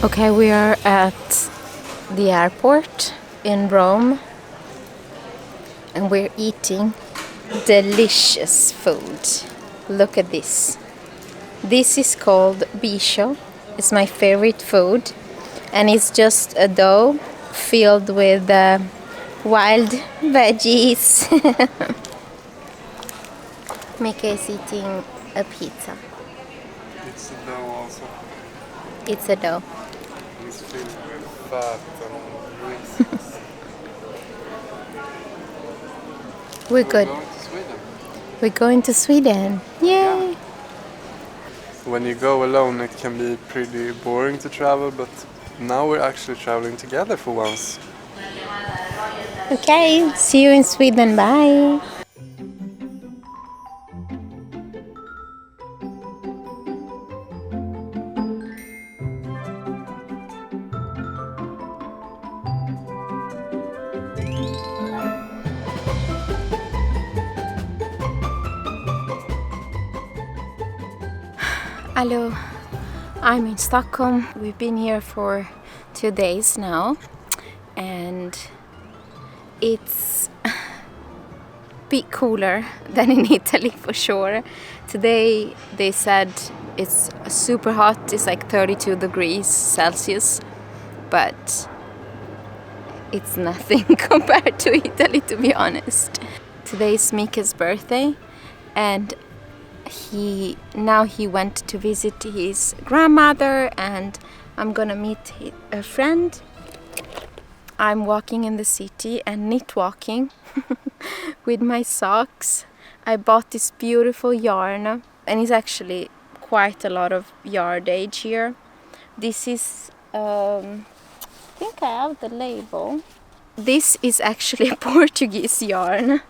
Okay, we are at the airport in Rome and we're eating delicious food. Look at this. This is called biscio. It's my favorite food and it's just a dough filled with wild veggies. Micke is eating a pizza. It's a dough also. It's a dough. It's filled with fat and grease. We're good. Going to Sweden. We're going to Sweden. Yay! Yeah. When you go alone it can be pretty boring to travel, but now we're actually traveling together for once. Okay, see you in Sweden. Bye! Hello, I'm in Stockholm. We've been here for 2 days now and it's a bit cooler than in Italy for sure. Today they said it's super hot, it's like 32 degrees Celsius, but it's nothing compared to Italy, to be honest. Today is Micke's birthday and he went to visit his grandmother and I'm gonna meet a friend. I'm walking in the city and knit walking with my socks. I bought this beautiful yarn and it's actually quite a lot of yardage here. This is, I think I have the label. This is actually a Portuguese yarn.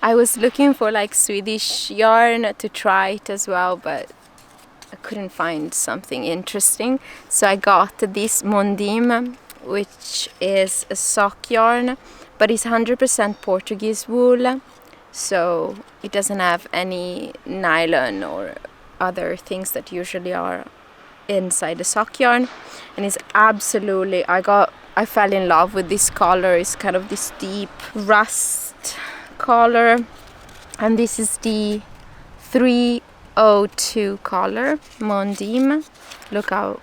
I was looking for like Swedish yarn to try it as well, but I couldn't find something interesting. So I got this mondim, which is a sock yarn, but it's 100% Portuguese wool. So it doesn't have any nylon or other things that usually are inside the sock yarn. And it's absolutely, I fell in love with this color. It's kind of this deep rust color, and this is the 302 color mondim. Look how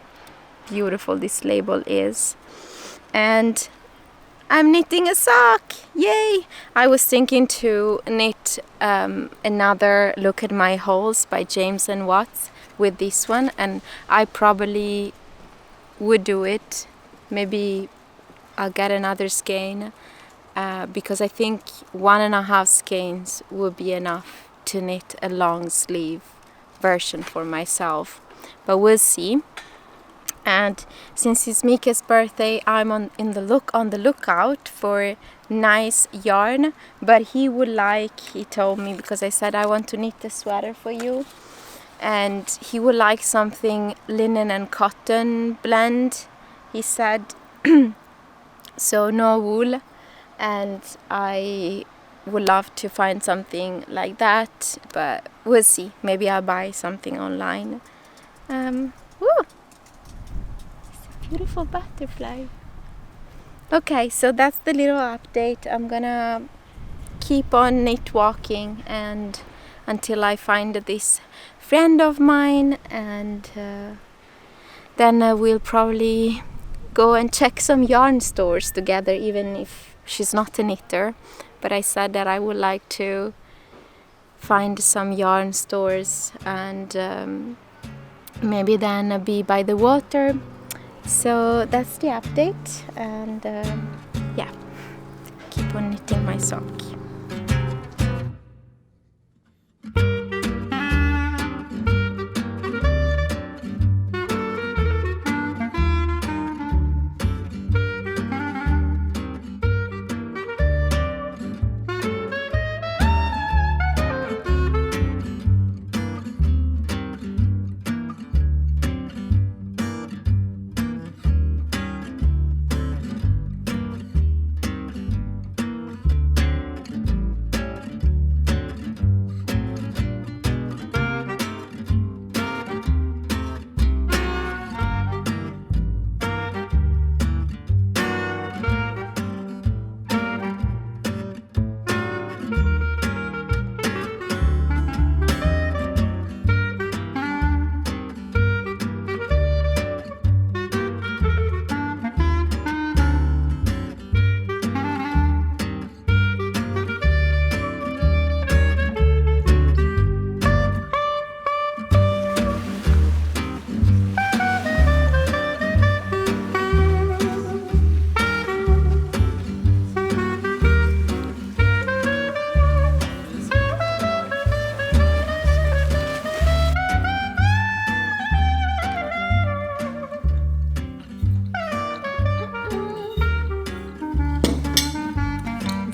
beautiful this label is. And I'm knitting a sock, yay! I was thinking to knit another Look at My Holes by James and Watts with this one, and I probably would do it. Maybe I'll get another skein. Because I think 1.5 skeins would be enough to knit a long sleeve version for myself, but we'll see. And since it's Micke's birthday, I'm on the lookout for nice yarn, but he told me, because I said I want to knit a sweater for you, and he would like something linen and cotton blend, he said. So no wool. And I would love to find something like that, but we'll see. Maybe I'll buy something online. Woo! It's a beautiful butterfly. Okay, so that's the little update. I'm gonna keep on knit walking and until I find this friend of mine, and then we'll probably go and check some yarn stores together, even if she's not a knitter, but I said that I would like to find some yarn stores and maybe then be by the water. So that's the update, and yeah, keep on knitting my sock.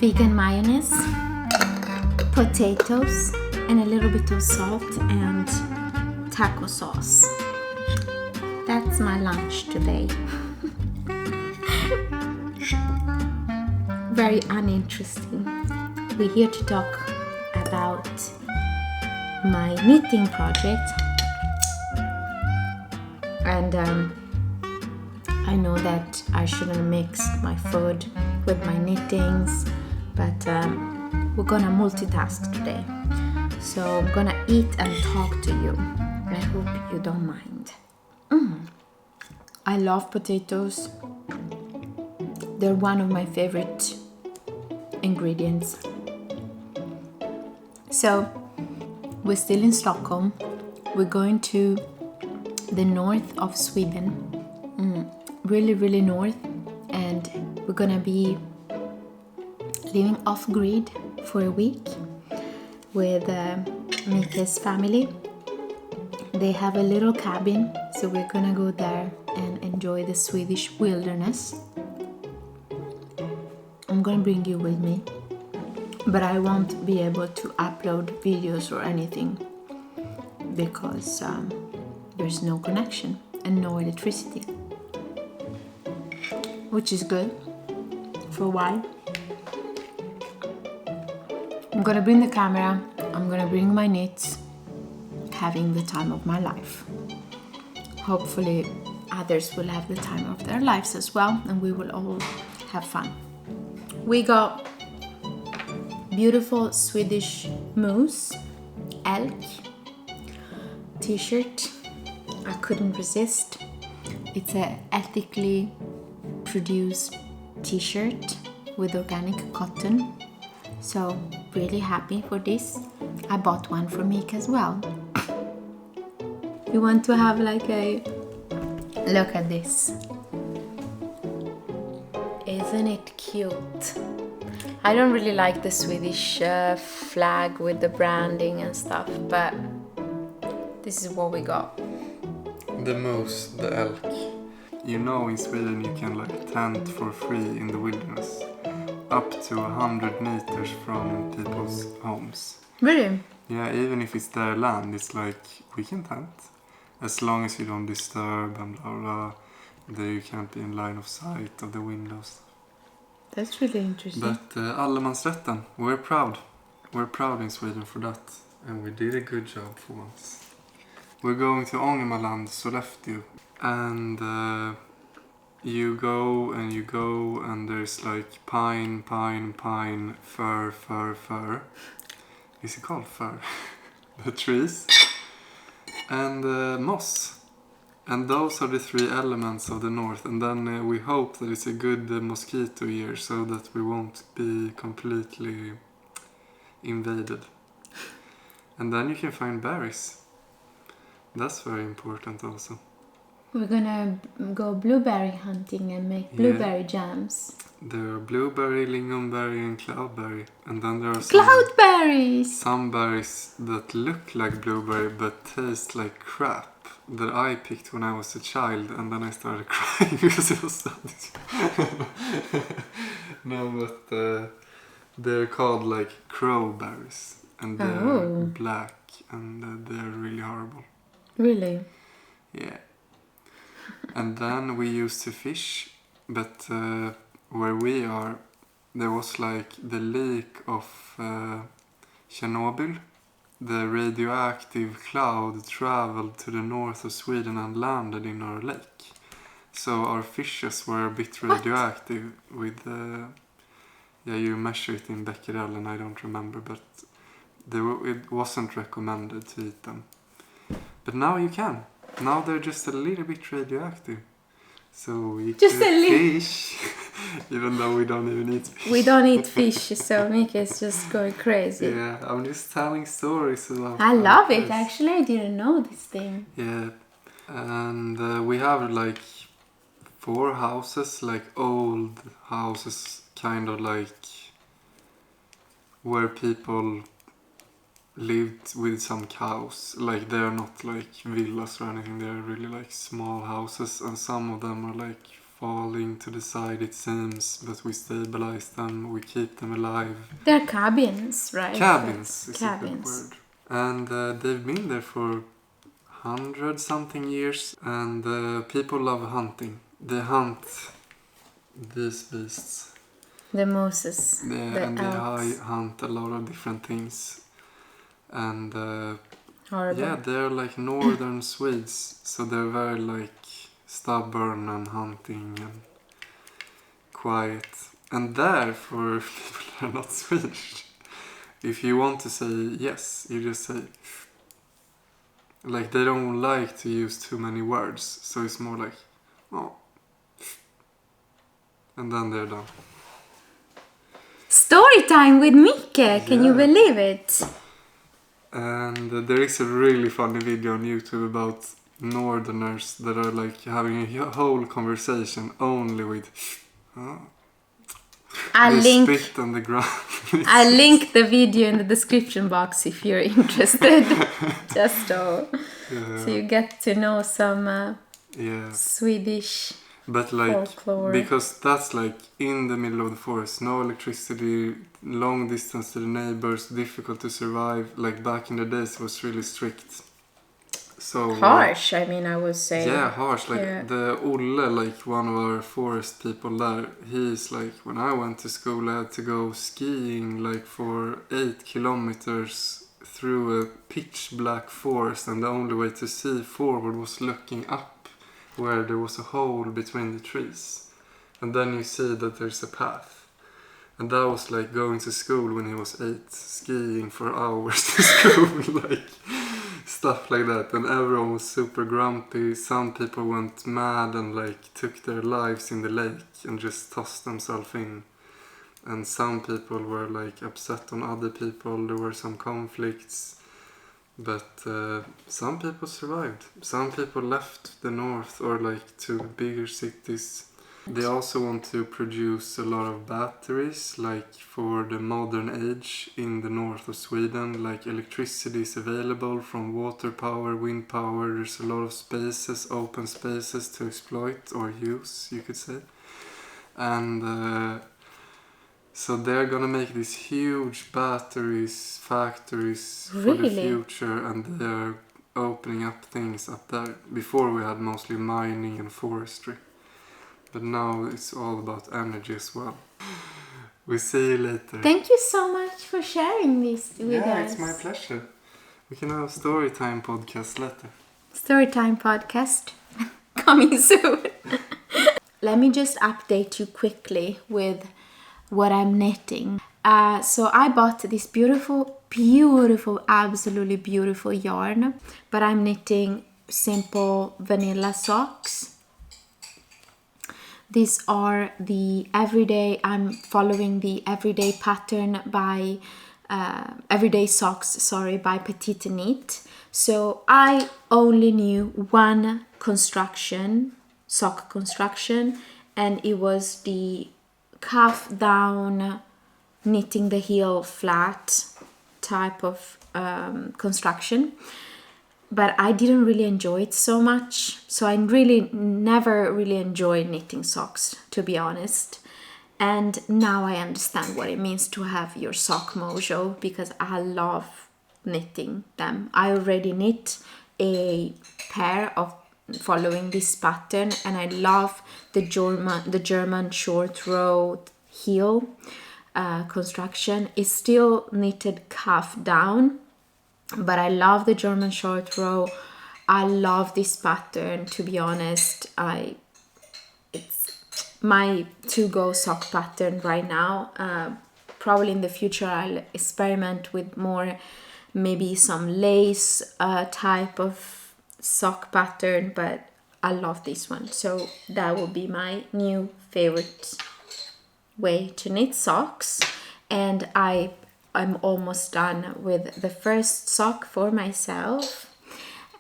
vegan mayonnaise, potatoes, and a little bit of salt and taco sauce. That's my lunch today. Very uninteresting. We're here to talk about my knitting project, and I know that I shouldn't mix my food with my knittings, but we're gonna multitask today. So I'm gonna eat and talk to you. I hope you don't mind. I love potatoes. They're one of my favorite ingredients. So we're still in Stockholm. We're going to the north of Sweden, really north, and we're gonna be living off grid for a week with Micke's family. They have a little cabin, so we're gonna go there and enjoy the Swedish wilderness. I'm gonna bring you with me, but I won't be able to upload videos or anything because there's no connection and no electricity, which is good for a while. I'm gonna bring the camera, I'm gonna bring my knits, having the time of my life. Hopefully others will have the time of their lives as well, and we will all have fun. We got beautiful Swedish moose, elk t-shirt. I couldn't resist. It's an ethically produced t-shirt with organic cotton. So really happy for this. I bought one for Micke as well. You want to have like a look at this. Isn't it cute? I don't really like the Swedish flag with the branding and stuff, but this is what we got. The moose, the elk. You know, in Sweden you can like tent for free in the wilderness, up to 100 meters from people's homes. Really? Yeah, even if it's their land, it's like we can tent as long as you don't disturb and blah blah. That you can't be in line of sight of the windows. That's really interesting. But allemansrätten, we're proud. We're proud in Sweden for that, and we did a good job for once. We're going to Ångermanland, Sollefteå, and you go, and there's like pine, fir. Is it called fir? The trees. And moss. And those are the three elements of the north. And then we hope that it's a good mosquito year so that we won't be completely invaded. And then you can find berries. That's very important also. We're gonna go blueberry hunting and make blueberry jams. There are blueberry, lingonberry and cloudberry. And then there are some berries that look like blueberry but taste like crap that I picked when I was a child, and then I started crying because it was so No, but they're called like crowberries, and they're black, and they're really horrible. Really? Yeah. And then we used to fish, but where we are, there was like the leak of Chernobyl. The radioactive cloud traveled to the north of Sweden and landed in our lake. So our fishes were a bit radioactive with, you measure it in becquerel and I don't remember, but it wasn't recommended to eat them. But now you can. Now they're just a little bit radioactive. So we just could fish, even though we don't even eat fish. We don't eat fish, so Micke is just going crazy. Yeah, I'm just telling stories about I love it, actually. I didn't know this thing. Yeah, and we have like 4 houses, like old houses, kind of like where people lived with some cows. Like they're not like villas or anything, they're really like small houses, and some of them are like falling to the side, it seems, but we stabilize them, we keep them alive. They're cabins, right? Cabins is cabins. a good word. And they've been there for 100-something years, and people love hunting. They hunt these beasts. The mooses, And elks. they hunt a lot of different things. And Horrible. yeah, they're like northern Swedes, so they're very like stubborn and hunting and quiet. And there, for people that are not Swedish, if you want to say yes, you just say. Like, they don't like to use too many words, so it's more like, oh. And then they're done. Story time with Micke, can you believe it? And there is a really funny video on YouTube about northerners that are like having a whole conversation only with they spit on the ground. I'll link the video in the description box if you're interested. Just so you get to know some Swedish but like folklore. Because that's like in the middle of the forest, no electricity, long distance to the neighbors, difficult to survive. Like back in the days it was really strict. So harsh, I mean, I would say. Yeah, harsh. Like the Olle, like one of our forest people there, he's like, when I went to school I had to go skiing like for 8 kilometers through a pitch black forest, and the only way to see forward was looking up where there was a hole between the trees, and then you see that there's a path. And that was like going to school when he was 8, skiing for hours to school, like stuff like that. And everyone was super grumpy. Some people went mad and like took their lives in the lake and just tossed themselves in. And some people were like upset on other people. There were some conflicts. But some people survived. Some people left the north or like to bigger cities. They also want to produce a lot of batteries, like for the modern age in the north of Sweden. Like electricity is available from water power, wind power. There's a lot of spaces, open spaces to exploit or use, you could say. And so they're gonna make these huge batteries, factories for the future, and they're opening up things up there. Before we had mostly mining and forestry. But now it's all about energy as well. We'll see you later. Thank you so much for sharing this with us. Yeah, it's my pleasure. We can have a storytime podcast later. Storytime podcast coming soon. Let me just update you quickly with what I'm knitting. So I bought this beautiful, absolutely beautiful yarn, but I'm knitting simple vanilla socks. These are the everyday, I'm following the everyday pattern by, everyday socks, by Petite Knit. So I only knew one construction, sock construction, and it was the cuff down, knitting the heel flat type of construction. But I didn't really enjoy it so much. So I really never really enjoyed knitting socks, to be honest. And now I understand what it means to have your sock mojo, because I love knitting them. I already knit a pair of following this pattern, and I love the German short row heel construction. It's still knitted cuff down, but I love the German short row. I love this pattern, to be honest. It's my to-go sock pattern right now. Probably in the future I'll experiment with more, maybe some lace type of sock pattern, but I love this one. So that will be my new favorite way to knit socks. And I'm almost done with the first sock for myself,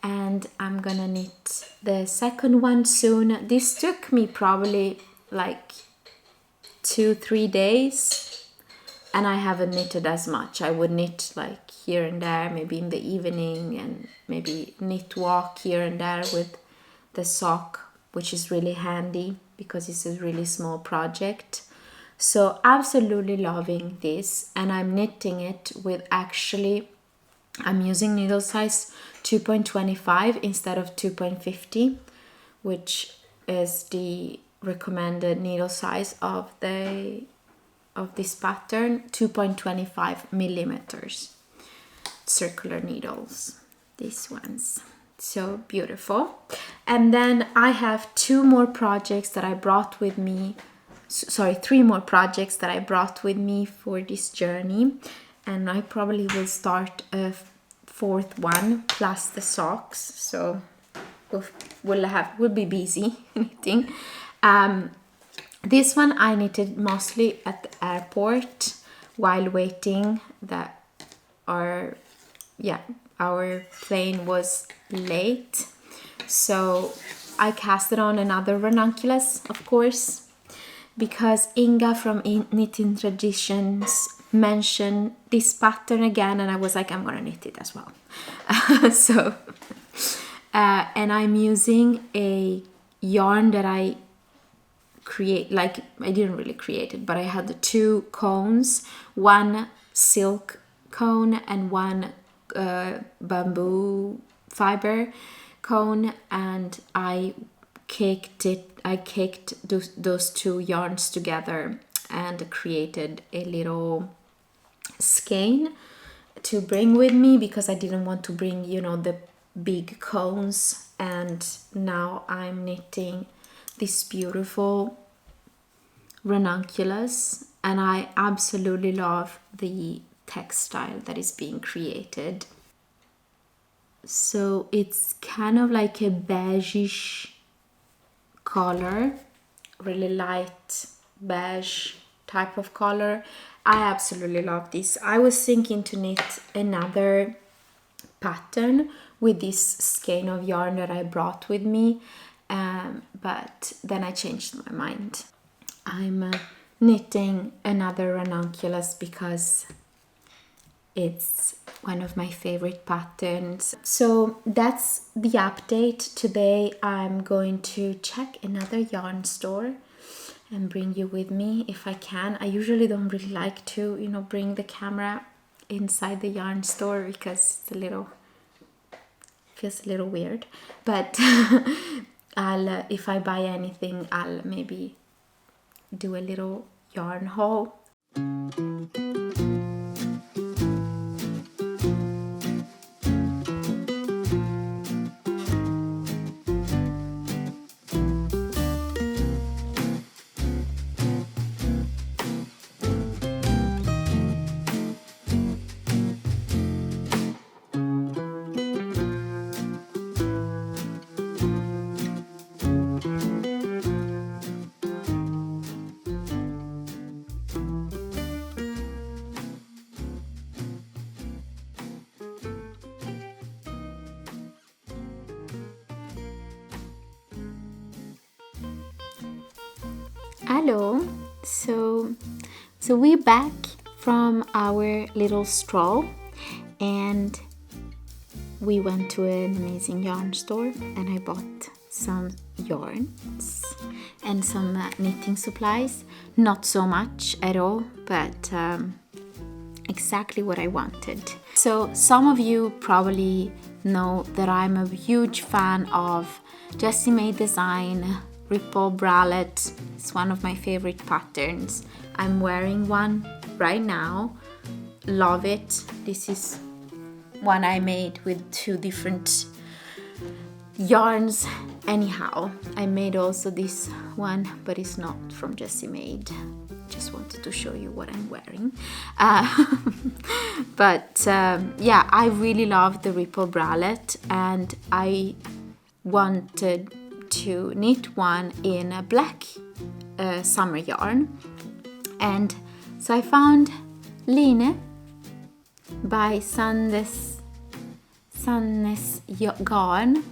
and I'm gonna knit the second one soon. This took me probably like 2-3 days, and I haven't knitted as much. I would knit like here and there, maybe in the evening, and maybe knit walk here and there with the sock, which is really handy. because it's a really small project. So absolutely loving this, and I'm knitting it with, actually I'm using needle size 2.25 instead of 2.50, which is the recommended needle size of this pattern. 2.25 millimeters circular needles, these ones. So beautiful. And then I have 3 more projects that I brought with me for this journey, and I probably will start a 4th one plus the socks, so we'll be busy knitting. This one I knitted mostly at the airport while waiting that our plane was late. So I cast it on another ranunculus, of course, because Inga from Knitting Traditions mentioned this pattern again, and I was like, I'm gonna knit it as well. And I'm using a yarn that I didn't really create it, but I had the 2 cones, one silk cone and one bamboo fiber cone, and I caked those 2 yarns together and created a little skein to bring with me, because I didn't want to bring, the big cones. And now I'm knitting this beautiful ranunculus, and I absolutely love the textile that is being created. So it's kind of like a beigeish color, really light beige type of color. I absolutely love this. I was thinking to knit another pattern with this skein of yarn that I brought with me, but then I changed my mind. I'm knitting another ranunculus because it's one of my favorite patterns. So that's the update. Today I'm going to check another yarn store and bring you with me if I can. I usually don't really like to, bring the camera inside the yarn store because it feels a little weird. But if I buy anything, I'll maybe do a little yarn haul. Hello, so we're back from our little stroll, and we went to an amazing yarn store, and I bought some yarns and some knitting supplies. Not so much at all, but exactly what I wanted. So some of you probably know that I'm a huge fan of Jessie May Design Ripple Bralette. It's one of my favorite patterns. I'm wearing one right now. Love it. This is one I made with 2 different yarns. Anyhow, I made also this one, but it's not from Jessie Made. Just wanted to show you what I'm wearing. Yeah, I really love the Ripple Bralette, and I wanted to knit one in a black summer yarn, and so I found Line by Sandnes Garn,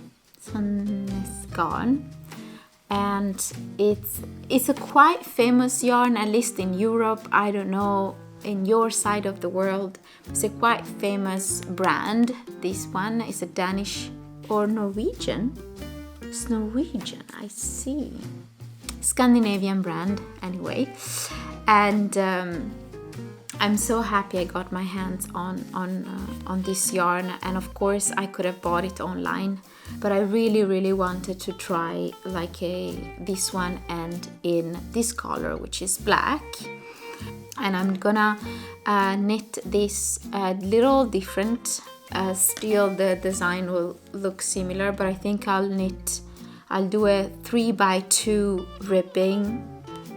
and it's a quite famous yarn, at least in Europe. I don't know in your side of the world. It's a quite famous brand. This one is a Danish or Norwegian. It's Norwegian, I see. Scandinavian brand anyway. And I'm so happy I got my hands on this yarn, and of course I could have bought it online, but I really wanted to try like this one and in this color, which is black. And I'm gonna knit this a little different. Still the design will look similar, but I think I'll do a 3x2 ribbing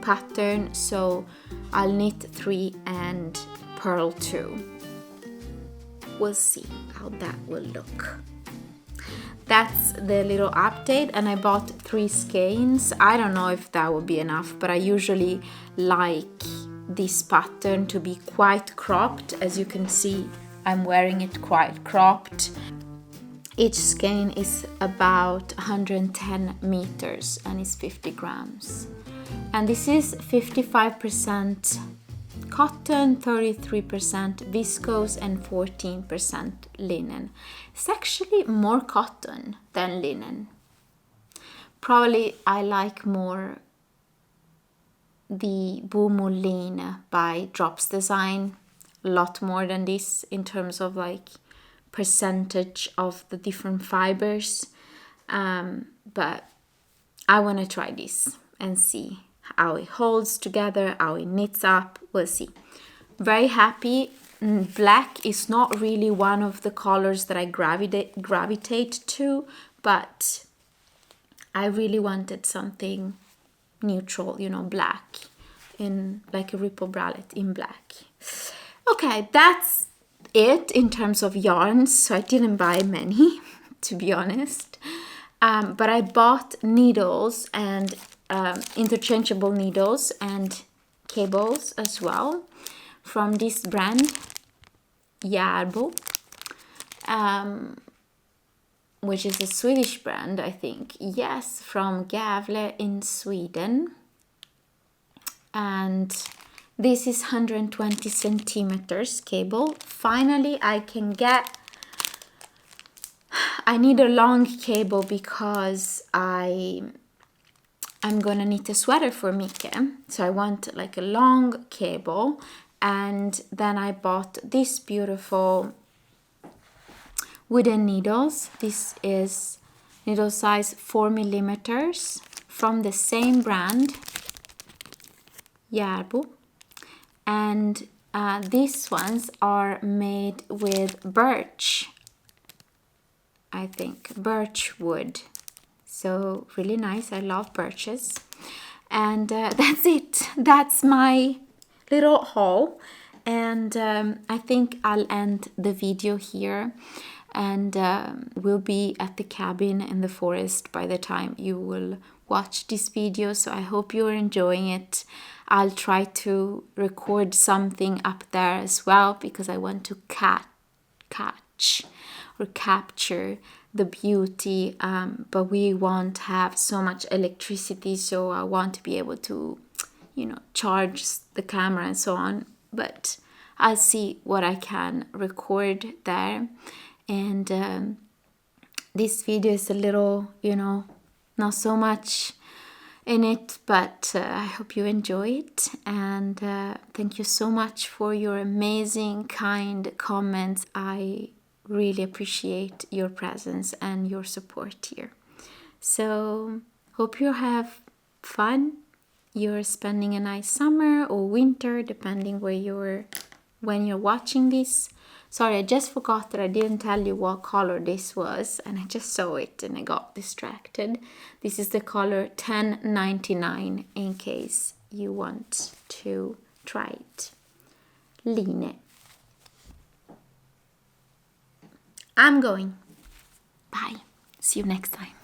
pattern, so I'll knit 3 and purl 2. We'll see how that will look. That's the little update, and I bought 3 skeins. I don't know if that will be enough, but I usually like this pattern to be quite cropped. As you can see, I'm wearing it quite cropped. Each skein is about 110 meters and is 50 grams. And this is 55% cotton, 33% viscose, and 14% linen. It's actually more cotton than linen. Probably I like more the Boumouline by Drops Design a lot more than this in terms of like percentage of the different fibers, but I want to try this and see how it holds together, how it knits up. We'll see. Very happy. Black is not really one of the colors that I gravitate to, but I really wanted something neutral, you know, black, in like a ripple bralette in black. Okay, that's it in terms of yarns. So I didn't buy many, to be honest, but I bought needles and interchangeable needles and cables as well from this brand Järbo, which is a Swedish brand, I think. Yes, from Gävle in Sweden. And this is 120 centimeters cable. Finally, I need a long cable because I'm gonna knit a sweater for Micke. So I want like a long cable. And then I bought this beautiful wooden needles. This is needle size 4 millimeters from the same brand, Järbo. And these ones are made with birch, I think, birch wood. So really nice. I love birches. And that's it. That's my little haul. And I think I'll end the video here. And we'll be at the cabin in the forest by the time you will watch this video. So I hope you're enjoying it. I'll try to record something up there as well because I want to catch or capture the beauty, but we won't have so much electricity, so I want to be able to, you know, charge the camera and so on. But I'll see what I can record there. And this video is a little, you know, not so much in it, but I hope you enjoy it. And thank you so much for your amazing, kind comments. I really appreciate your presence and your support here. So hope you have fun. You're spending a nice summer or winter, depending when you're watching this. Sorry, I just forgot that I didn't tell you what color this was, and I just saw it and I got distracted. This is the color 1099 in case you want to try it. Line. I'm going. Bye. See you next time.